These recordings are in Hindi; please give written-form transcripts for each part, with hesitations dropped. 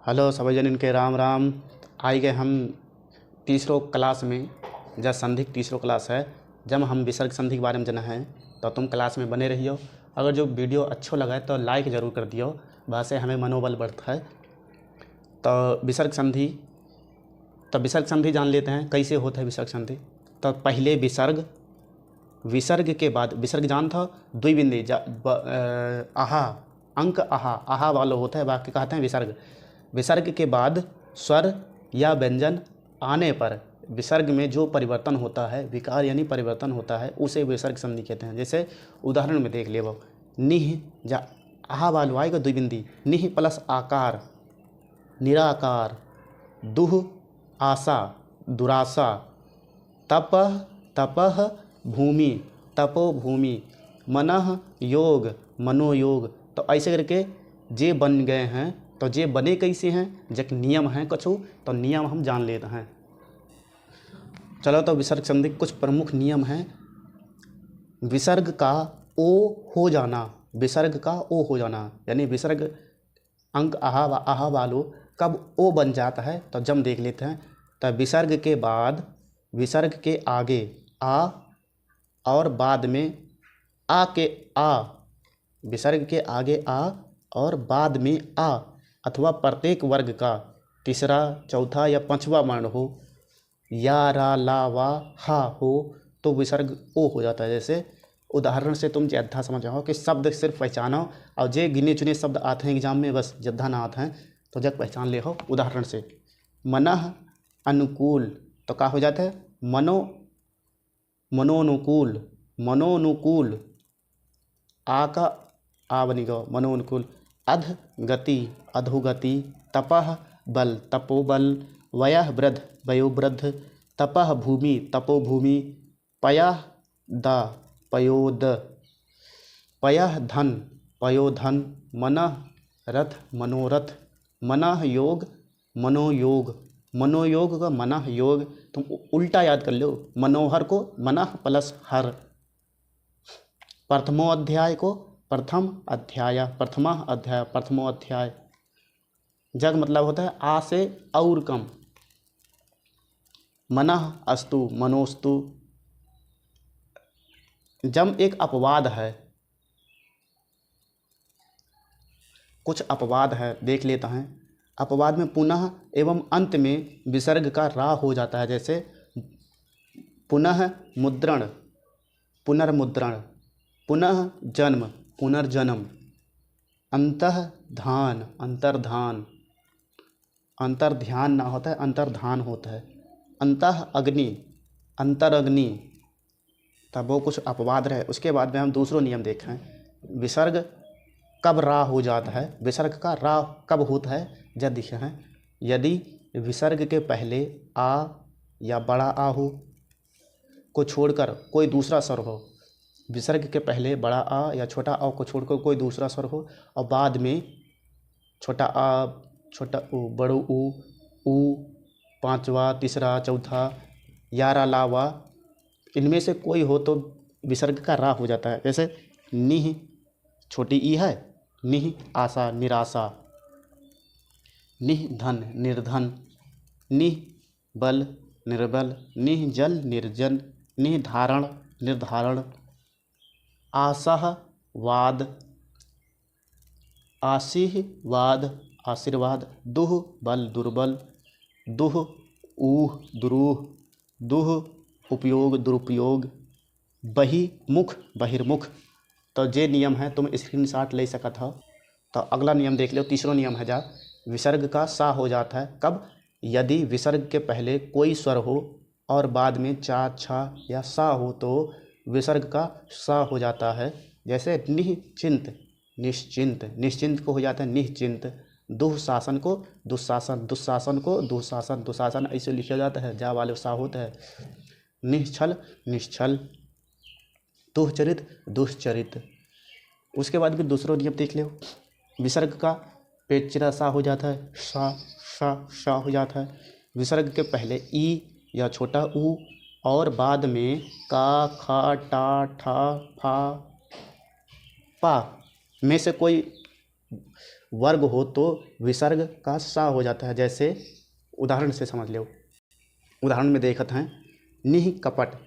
हेलो सभी जन इनके राम राम। आए गए हम तीसरो क्लास में, जब संधि तीसरो क्लास है, जब हम विसर्ग संधि के बारे में जाना है तो तुम क्लास में बने रहियो। अगर जो वीडियो अच्छो लगा है तो लाइक ज़रूर कर दियो, वैसे हमें मनोबल बढ़ता है। तो विसर्ग संधि जान लेते हैं कैसे होता है विसर्ग संधि। तो पहले विसर्ग के बाद विसर्ग जान था द्विबिंदी आहा, अंक आहा वाला होता है, वाक्य कहते हैं विसर्ग। विसर्ग के बाद स्वर या व्यंजन आने पर विसर्ग में जो परिवर्तन होता है, विकार यानी परिवर्तन होता है, उसे विसर्ग संधि कहते हैं। जैसे उदाहरण में देख ले वो निह, जा आहा वालो आएगा द्विबिंदी, निह प्लस आकार निराकार, दुह आशा दुराशा, तपह तपह भूमि तपो भूमि, मनः योग मनोयोग। तो ऐसे करके जे बन गए हैं। तो जे बने कैसे हैं, जब नियम हैं कछु, तो नियम हम जान लेते हैं। चलो तो विसर्ग संधि कुछ प्रमुख नियम हैं। विसर्ग का ओ हो जाना, विसर्ग का ओ हो जाना यानी विसर्ग अंक आहा वालो कब ओ बन जाता है, तो जम देख लेते हैं। तो विसर्ग के बाद विसर्ग के आगे आ और बाद में आ के आ, विसर्ग के आगे आ और बाद में आ अथवा प्रत्येक वर्ग का तीसरा चौथा या पांचवा वर्ण हो, या रा ला वा हा हो, तो विसर्ग ओ हो जाता है। जैसे उदाहरण से तुम जद्दा समझ आओ कि शब्द सिर्फ पहचानो, और जे गिने चुने शब्द आते हैं एग्जाम में, बस जद्दा ना आते हैं तो जग पहचान ले हो। उदाहरण से मनः अनुकूल, तो क्या हो जाता है मनोनुकूल मनोनुकूल, आ का आ बनी गो मनोनुकूल। अध गति अधोगति, तपह बल तपोबल, वयः वृद्ध वयोवृद्ध, तपह भूमि तपोभूमि, पयः द पयोद, पयः धन पयोधन, मनः रथ मनोरथ, मनः योग मनोयोग, मनोयोग का मनः योग। तुम उल्टा याद कर लो, मनोहर को मनः प्लस हर, प्रथमो अध्याय को प्रथम अध्याय, प्रथमा अध्याय प्रथमो अध्याय। जग मतलब होता है आ से और कम, मनः अस्तु मनोस्तु। जब एक अपवाद है, कुछ अपवाद है देख लेता है। अपवाद में पुनः एवं अंत में विसर्ग का रा हो जाता है। जैसे पुनः मुद्रण पुनर्मुद्रण, पुनः जन्म पुनर्जन्म, अंतः धान अंतर्धान, अंतर्ध्यान ना होता है अंतर्धान होता है, अंतः अग्नि अंतरअग्नि। तब वो कुछ अपवाद रहे। उसके बाद में हम दूसरो नियम देखें। विसर्ग कब रा हो जाता है, विसर्ग का रा कब होता है, जब देखे हैं यदि विसर्ग के पहले आ या बड़ा आ हो को छोड़कर कोई दूसरा स्वर हो, विसर्ग के पहले बड़ा आ या छोटा आ को छोड़कर कोई दूसरा स्वर हो, और बाद में छोटा आ छोटा ऊ बड़ो ऊ पांचवा तीसरा चौथा यारा लावा, इनमें से कोई हो तो विसर्ग का रा हो जाता है। जैसे निह छोटी ई है, निह आशा निराशा, निह धन निर्धन, निह बल निर्बल, निह जल निर्जन, निह धारण निर्धारण, आशः वाद आशीर्वाद आशीर्वाद, दुह बल दुर्बल, दुह ऊह दुरूह, दुह उपयोग दुरुपयोग, बहिमुख बहिर्मुख। तो जे नियम है तुम स्क्रीनशॉट ले सकत हो। तो अगला नियम देख लो, तीसरा नियम है जा विसर्ग का सा हो जाता है कब, यदि विसर्ग के पहले कोई स्वर हो और बाद में चा छा या सा हो तो विसर्ग का सा हो जाता है। जैसे निश्चिंत निश्चिंत, निश्चिंत को हो जाता है निश्चिंत, दुःशासन को दुःशासन, दुःशासन को दुःशासन दुशासन, ऐसे लिखा जाता है, जा वाले सा होता है। निश्चल निश्चल, दुःचरित दुष्चरित। उसके बाद भी दूसरा नियम देख लो, विसर्ग का पेचिरा सा हो जाता है, सा हो जाता है। विसर्ग के पहले ई या छोटा ऊ और बाद में का खा टा ठा फा पा में से कोई वर्ग हो तो विसर्ग का सा हो जाता है। जैसे उदाहरण से समझ लो, उदाहरण में देखत हैं, निह कपट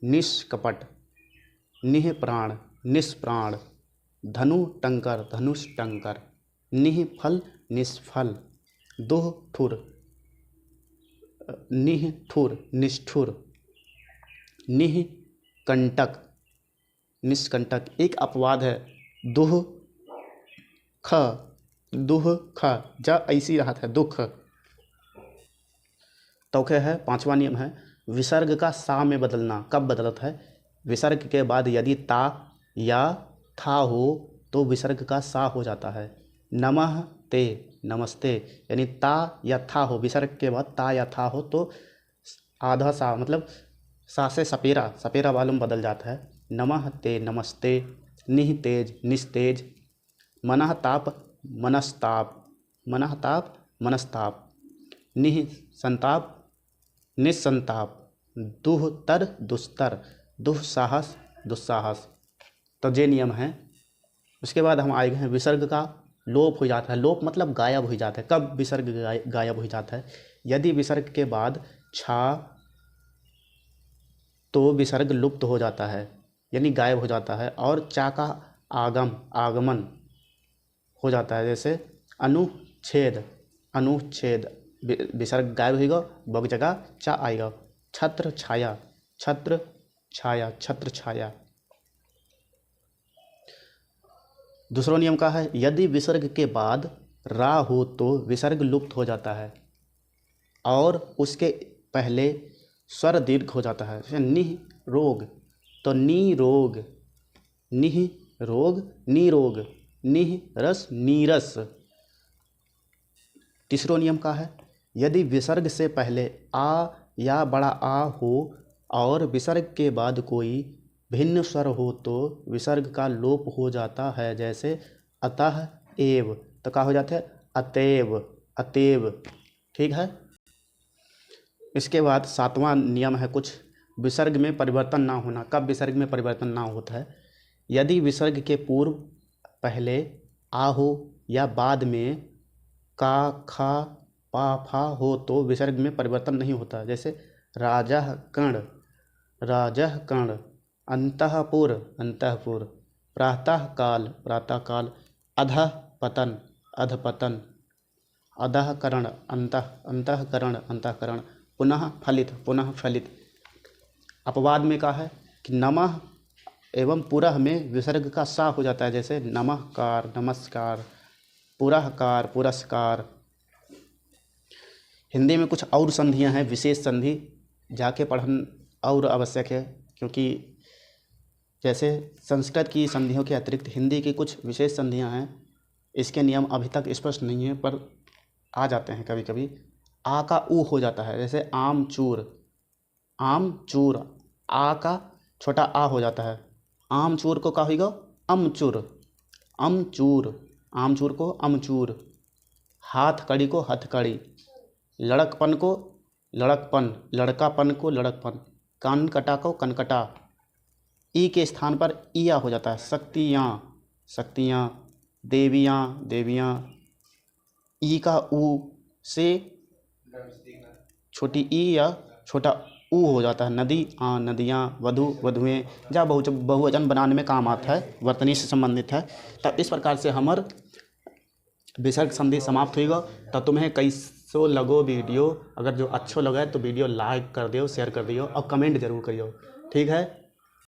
निष्कपट, निह प्राण निष्प्राण, धनु टंकर धनुष टंकर, निह फल निष्फल, दोह ठुर निह ठुर निष्ठुर, निह कंटक निष्कंटक। एक अपवाद है, दुह ख दुह ख, जा ऐसी राहत है दुख। तो क्या है, पांचवा नियम है विसर्ग का सा में बदलना। कब बदलता है? विसर्ग के बाद यदि ता या था हो तो विसर्ग का सा हो जाता है। नमः ते नमस्ते, यानी ता या था हो, विसर्ग के बाद ता या था हो तो आधा सा मतलब सा से सपेरा सपेरा वालों में बदल जाता है। नमः ते नमस्ते, निह तेज निस्तेज, मनः ताप मनस्ताप, मनः ताप मनस्ताप, निह संताप निस्संताप, दुह तर दुस्तर, दुस्साहस दुस्साहस। तो ये नियम है। उसके बाद हम आए हैं विसर्ग का लोप हो जाता है। लोप मतलब गायब हो जाता है। कब विसर्ग गायब हो जाता है? यदि विसर्ग के बाद छा तो विसर्ग लुप्त हो जाता है, यानी गायब हो जाता है, और चा का आगमन हो जाता है। जैसे अनुच्छेद अनुच्छेद, विसर्ग गायब होगा, बग जगह चा आएगा। छत्र छाया छत्र छाया छत्र छाया। दूसरा नियम का है, यदि विसर्ग के बाद रा हो तो विसर्ग लुप्त हो जाता है और उसके पहले स्वर दीर्घ हो जाता है। जैसे निह रोग तो नी रोग, निह रोग नी रोग, निह रस नीरस। तीसरा नियम का है, यदि विसर्ग से पहले आ या बड़ा आ हो और विसर्ग के बाद कोई भिन्न स्वर हो तो विसर्ग का लोप हो जाता है। जैसे अतः एव, तो क्या हो जाता है? अतएव अतएव। ठीक है। इसके बाद सातवां नियम है कुछ विसर्ग में परिवर्तन ना होना। कब विसर्ग में परिवर्तन ना होता है? यदि विसर्ग के पूर्व पहले आ हो या बाद में का खा पा फा हो तो विसर्ग में परिवर्तन नहीं होता। जैसे राजः कर्ण राजः कर्ण, अंतःपुर अंतःपुर, प्रातः काल, अधः पतन अधपतन, अधःकरण अंतःकरण, पुनः फलित। अपवाद में कहा है कि नमः एवं पुरः में विसर्ग का सा हो जाता है। जैसे नमःकार नमस्कार, पुरःकार पुरस्कार। हिंदी में कुछ और संधियां हैं, विशेष संधि जाके पढ़न और आवश्यक है, क्योंकि जैसे संस्कृत की संधियों के अतिरिक्त हिंदी की कुछ विशेष संधियां हैं। इसके नियम अभी तक स्पष्ट नहीं है पर आ जाते हैं कभी कभी। आ का ऊ हो जाता है। जैसे आम चूर, आ का छोटा आ हो जाता है। आम चूर को क्या होगा? अमचूर, आम चूर को अमचूर। हाथ कड़ी को हथकड़ी, लड़कपन को लड़कपन, लड़कापन को लड़कपन, कनकटा को कनकटा। ई के स्थान पर इया हो जाता है। शक्तियाँ, देवियाँ। ई का ऊ से छोटी ई या छोटा ऊ हो जाता है। नदी नदियाँ, वधुएँ, जा बहुवचन बनाने में काम आता है, वर्तनी से संबंधित है। तब इस प्रकार से हमार विसर्ग संधि समाप्त होगा। तो तुम्हें कैसो लगो वीडियो? अगर जो अच्छो लगा है तो वीडियो लाइक कर दियो, शेयर कर दियो और कमेंट जरूर करियो। ठीक है।